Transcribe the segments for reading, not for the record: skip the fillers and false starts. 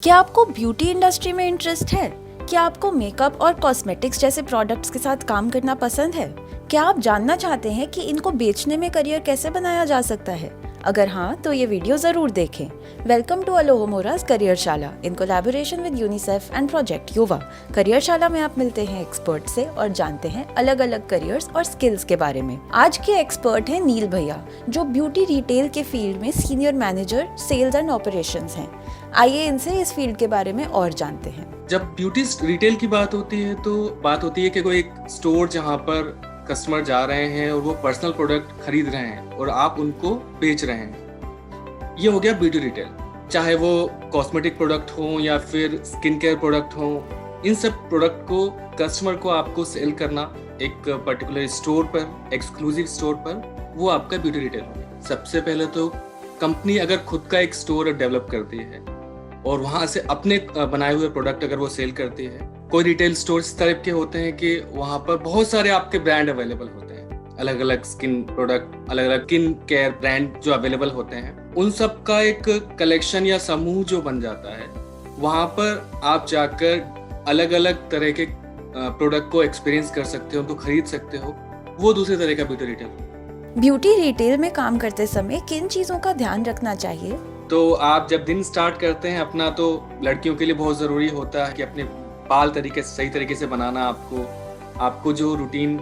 क्या आपको beauty industry में इंटरेस्ट है? क्या आपको मेकअप और कॉस्मेटिक्स जैसे प्रोडक्ट्स के साथ काम करना पसंद है? क्या आप जानना चाहते हैं कि इनको बेचने में करियर कैसे बनाया जा सकता है? अगर हाँ, तो ये वीडियो जरूर देखें। Welcome to Alohomora's Careershala in collaboration with UNICEF and project Yuva. Careershala में आप मिलते हैं एक्सपर्ट से और जानते हैं अलग अलग करियर्स और स्किल्स के बारे में। आज के एक्सपर्ट हैं नील भैया, जो ब्यूटी रिटेल के फील्ड में senior manager sales and operations हैं। आइए इनसे इस फील्ड के बारे में और जानते हैं। जब ब्यूटी रिटेल की बात होती है तो बात होती है कि कोई एक स्टोर जहाँ पर कस्टमर जा रहे हैं और वो पर्सनल प्रोडक्ट खरीद रहे हैं और आप उनको बेच रहे हैं। ये हो गया ब्यूटी रिटेल। चाहे वो कॉस्मेटिक प्रोडक्ट हो या फिर स्किन केयर प्रोडक्ट हो, इन सब प्रोडक्ट को कस्टमर को आपको सेल करना एक पर्टिकुलर स्टोर पर, एक्सक्लूसिव स्टोर पर, वो आपका ब्यूटी रिटेल हो गया। सबसे पहले तो कंपनी अगर खुद का एक स्टोर डेवलप करती है और वहाँ से अपने बनाए हुए प्रोडक्ट अगर वो सेल करती है, कोई रिटेल स्टोर इस तरह के होते हैं कि वहाँ पर बहुत सारे आपके ब्रांड अवेलेबल होते हैं, अलग अलग स्किन प्रोडक्ट, अलग अलग स्किन केयर ब्रांड जो अवेलेबल होते हैं, उन सब का एक कलेक्शन या समूह जो बन जाता है। वहाँ पर आप जाकर अलग अलग तरह के प्रोडक्ट को एक्सपीरियंस कर सकते हो, उनको खरीद सकते हो। वो दूसरे तरह का ब्यूटी रिटेल। ब्यूटी रिटेल में काम करते समय किन चीजों का ध्यान रखना चाहिए? तो आप जब दिन स्टार्ट करते हैं अपना, तो लड़कियों के लिए बहुत ज़रूरी होता है कि अपने बाल सही तरीके से बनाना। आपको जो रूटीन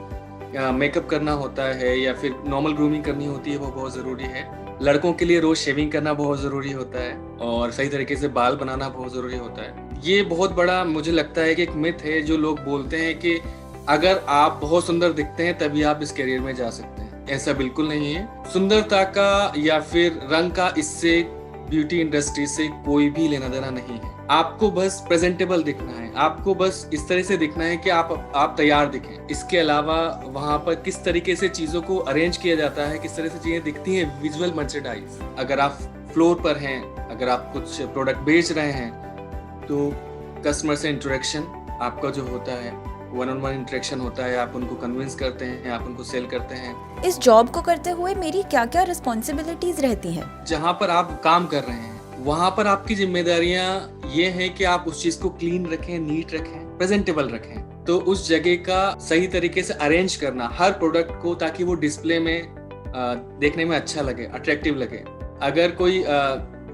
मेकअप करना होता है या फिर नॉर्मल ग्रूमिंग करनी होती है, वो बहुत ज़रूरी है। लड़कों के लिए रोज़ शेविंग करना बहुत ज़रूरी होता है और सही तरीके से बाल बनाना बहुत ज़रूरी होता है। ये बहुत बड़ा मुझे लगता है कि एक मिथ है जो लोग बोलते हैं कि अगर आप बहुत सुंदर दिखते हैं तभी आप इस करियर में जा सकते हैं। ऐसा बिल्कुल नहीं है। सुंदरता का या फिर रंग का इससे ब्यूटी इंडस्ट्री से कोई भी लेना देना नहीं है। आपको बस प्रेजेंटेबल दिखना है, आपको बस इस तरह से दिखना है कि आप तैयार दिखें। इसके अलावा वहाँ पर किस तरीके से चीज़ों को अरेंज किया जाता है, किस तरह से चीज़ें दिखती हैं, विजुअल मर्चेंडाइज। अगर आप फ्लोर पर हैं, अगर आप कुछ प्रोडक्ट बेच रहे हैं, तो कस्टमर से इंटरेक्शन आपका जो होता है, वन ऑन वन इंटरेक्शन होता है। आप उनको कन्विंस करते हैं, आप उनको सेल करते हैं। इस जॉब को करते हुए मेरी क्या क्या रिस्पॉन्सिबिलिटीज रहती हैं? जहाँ पर आप काम कर रहे हैं वहाँ पर आपकी जिम्मेदारियां ये हैं कि आप उस चीज को क्लीन रखें, नीट रखें, प्रेजेंटेबल रखें। तो उस जगह का सही तरीके से अरेंज करना हर प्रोडक्ट को, ताकि वो डिस्प्ले में देखने में अच्छा लगे, अट्रैक्टिव लगे। अगर कोई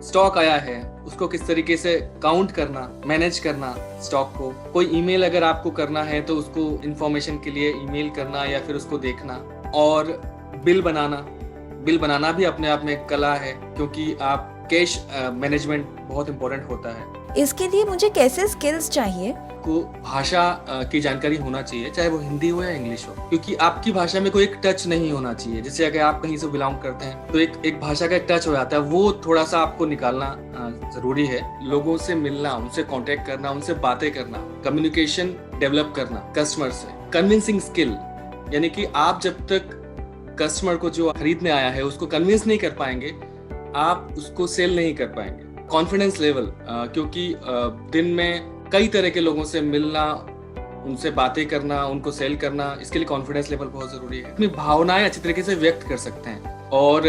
स्टॉक आया है, उसको किस तरीके से काउंट करना, मैनेज करना स्टॉक को। कोई ईमेल अगर आपको करना है तो उसको इंफॉर्मेशन के लिए ईमेल करना या फिर उसको देखना। और बिल बनाना भी अपने आप में एक कला है, क्योंकि आप कैश मैनेजमेंट बहुत इंपॉर्टेंट होता है। इसके लिए मुझे कैसे स्किल्स चाहिए? को भाषा की जानकारी होना चाहिए, चाहे वो हिंदी हो या इंग्लिश हो, क्योंकि आपकी भाषा में कोई एक टच नहीं होना चाहिए। जैसे अगर आप कहीं से बिलोंग करते हैं तो एक भाषा का एक टच हो जाता है, वो थोड़ा सा आपको निकालना जरूरी है। लोगों से मिलना, उनसे कांटेक्ट करना, उनसे बातें करना, कम्युनिकेशन डेवलप करना कस्टमर से। कन्विंसिंग स्किल, यानी कि आप जब तक कस्टमर को जो खरीदने आया है उसको कन्विंस नहीं कर पाएंगे, आप उसको सेल नहीं कर पाएंगे। कॉन्फिडेंस लेवल, क्योंकि दिन में कई तरह के लोगों से मिलना, उनसे बातें करना, उनको सेल करना, इसके लिए कॉन्फिडेंस लेवल बहुत जरूरी है। अपनी भावनाएं अच्छी तरीके से व्यक्त कर सकते हैं। और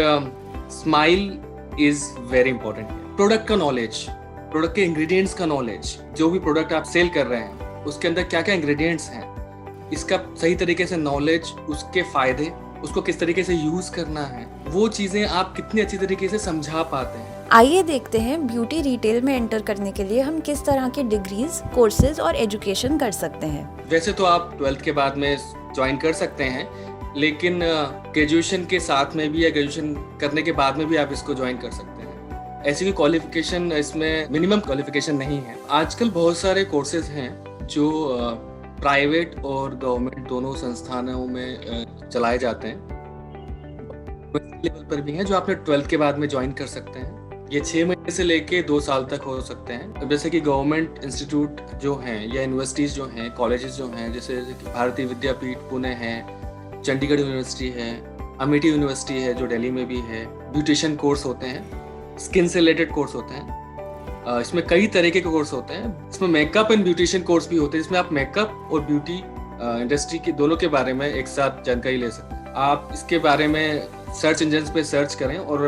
smile is very important. Product का नॉलेज, प्रोडक्ट के इंग्रेडिएंट्स का नॉलेज, जो भी प्रोडक्ट आप सेल कर रहे हैं उसके अंदर क्या क्या इंग्रेडिएंट्स हैं, इसका सही तरीके से नॉलेज, उसके फायदे, उसको किस तरीके से यूज करना है, वो चीजें आप कितनी अच्छी तरीके से समझा पाते हैं। आइए देखते हैं ब्यूटी रिटेल में एंटर करने के लिए हम किस तरह के डिग्रीज, कोर्सेज और एजुकेशन कर सकते हैं। वैसे तो आप 12th के बाद में ज्वाइन कर सकते हैं, लेकिन ग्रेजुएशन के साथ में भी या ग्रेजुएशन करने के बाद में भी आप इसको ज्वाइन कर सकते हैं। ऐसी कोई क्वालिफिकेशन, इसमें मिनिमम क्वालिफिकेशन नहीं है। आजकल बहुत सारे कोर्सेज हैं जो प्राइवेट और गवर्नमेंट दोनों संस्थानों में चलाए जाते हैं। लेवल पर भी हैं जो आपने 12th के बाद में ज्वाइन कर सकते हैं। ये 6 महीने से लेके 2 साल तक हो सकते हैं। जैसे कि गवर्नमेंट इंस्टीट्यूट जो हैं या यूनिवर्सिटीज़ जो हैं, कॉलेजेस जो हैं, जैसे कि भारतीय विद्यापीठ पुणे है, चंडीगढ़ यूनिवर्सिटी है, अमेठी यूनिवर्सिटी है जो दिल्ली में भी है। ब्यूटिशियन कोर्स होते हैं, स्किन से रिलेटेड कोर्स होते हैं। इसमें कई तरह के कोर्स होते हैं। इसमें मेकअप एंड ब्यूटिशियन कोर्स भी होते हैं, जिसमें आप मेकअप और ब्यूटी इंडस्ट्री के दोनों के बारे में एक साथ जानकारी ले सकते हैं। आप इसके बारे में सर्च इंजन पे सर्च करें और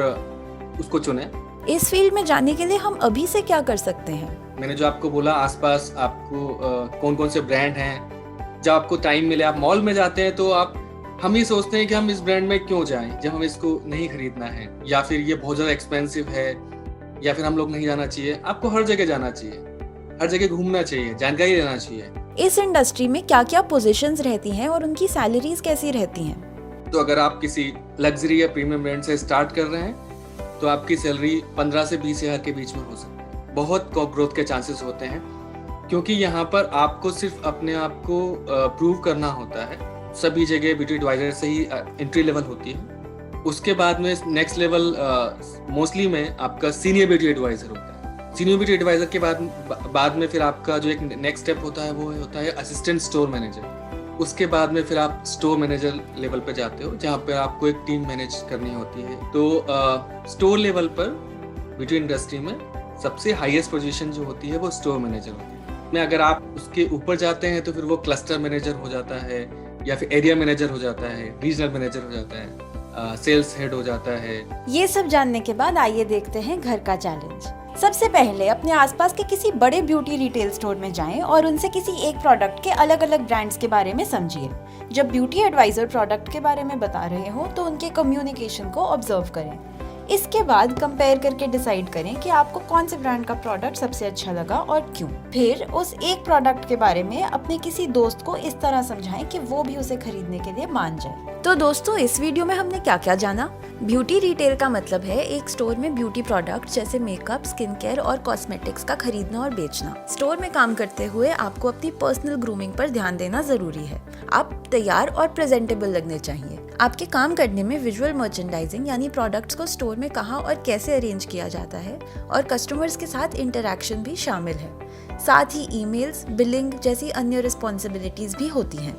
उसको चुनें। इस फील्ड में जाने के लिए हम अभी से क्या कर सकते हैं? मैंने जो आपको बोला आसपास आपको कौन कौन से ब्रांड हैं, जब आपको टाइम मिले आप मॉल में जाते हैं तो हम ये सोचते हैं कि हम इस ब्रांड में क्यों जाएं जब हमें इसको नहीं खरीदना है, या फिर ये बहुत ज़्यादा एक्सपेंसिव है, या फिर हम लोग नहीं जाना चाहिए। आपको हर जगह जाना चाहिए, हर जगह घूमना चाहिए, जानकारी लेना चाहिए। इस इंडस्ट्री में क्या क्या पोजीशंस रहती हैं और उनकी सैलरीज कैसी रहती हैं? तो अगर आप किसी लग्जरी या प्रीमियम ब्रांड से स्टार्ट कर रहे हैं तो आपकी सैलरी 15 से 20 हज़ार के बीच में हो सकती है। बहुत ग्रोथ के चांसेस होते हैं, क्योंकि यहाँ पर आपको सिर्फ अपने आप को प्रूव करना होता है। सभी जगह ब्यूटी एडवाइजर से ही एंट्री लेवल होती है। उसके बाद में नेक्स्ट लेवल मोस्टली में आपका सीनियर ब्यूटी एडवाइजर होता है। सीनियर ब्यूटी एडवाइजर के बाद में फिर आपका जो एक नेक्स्ट स्टेप होता है वो होता है असिस्टेंट स्टोर मैनेजर। उसके बाद में फिर आप स्टोर मैनेजर लेवल पे जाते हो, जहाँ पर आपको एक टीम मैनेज करनी होती है। तो स्टोर लेवल पर ब्यूटी इंडस्ट्री में सबसे हाईएस्ट पोजीशन जो होती है वो स्टोर मैनेजर होती है। में अगर आप उसके ऊपर जाते हैं तो फिर वो क्लस्टर मैनेजर हो जाता है, या फिर एरिया मैनेजर हो जाता है, रीजनल मैनेजर हो जाता है, सेल्स हेड हो जाता है। ये सब जानने के बाद आइए देखते हैं घर का चैलेंज। सबसे पहले अपने आसपास के किसी बड़े ब्यूटी रिटेल स्टोर में जाएं और उनसे किसी एक प्रोडक्ट के अलग अलग ब्रांड्स के बारे में समझिए। जब ब्यूटी एडवाइजर प्रोडक्ट के बारे में बता रहे हो तो उनके कम्युनिकेशन को ऑब्जर्व करें। इसके बाद कंपेयर करके डिसाइड करें कि आपको कौन से ब्रांड का प्रोडक्ट सबसे अच्छा लगा और क्यों। फिर उस एक प्रोडक्ट के बारे में अपने किसी दोस्त को इस तरह समझाएं कि वो भी उसे खरीदने के लिए मान जाए। तो दोस्तों, इस वीडियो में हमने क्या क्या जाना। ब्यूटी रिटेल का मतलब है एक स्टोर में ब्यूटी प्रोडक्ट जैसे मेकअप, स्किन केयर और कॉस्मेटिक्स का खरीदना और बेचना। स्टोर में काम करते हुए आपको अपनी पर्सनल ग्रूमिंग पर ध्यान देना जरूरी है। आप तैयार और प्रेजेंटेबल लगने चाहिए। आपके काम करने में विजुअल मर्चेंडाइजिंग यानी प्रोडक्ट्स को स्टोर में कहाँ और कैसे अरेंज किया जाता है और कस्टमर्स के साथ इंटरैक्शन भी शामिल है। साथ ही ईमेल्स, बिलिंग जैसी अन्य रिस्पॉन्सिबिलिटीज भी होती हैं।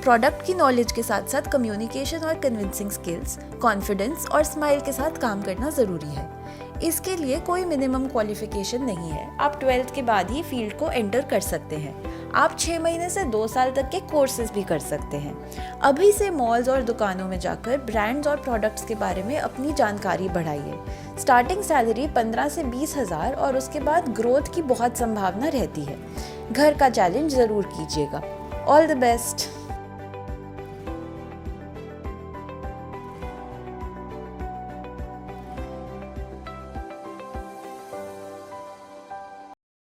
प्रोडक्ट की नॉलेज के साथ साथ कम्युनिकेशन और कन्विंसिंग स्किल्स, कॉन्फिडेंस और स्माइल के साथ काम करना जरूरी है। इसके लिए कोई मिनिमम क्वालिफिकेशन नहीं है। आप 12th के बाद ही फील्ड को एंटर कर सकते हैं। आप 6 महीने से 2 साल तक के कोर्सेज भी कर सकते हैं। अभी से मॉल्स और दुकानों में जाकर ब्रांड्स और प्रोडक्ट्स के बारे में अपनी जानकारी बढ़ाइए। स्टार्टिंग सैलरी 15 से 20 हज़ार और उसके बाद ग्रोथ की बहुत संभावना रहती है। घर का चैलेंज जरूर कीजिएगा। All the best.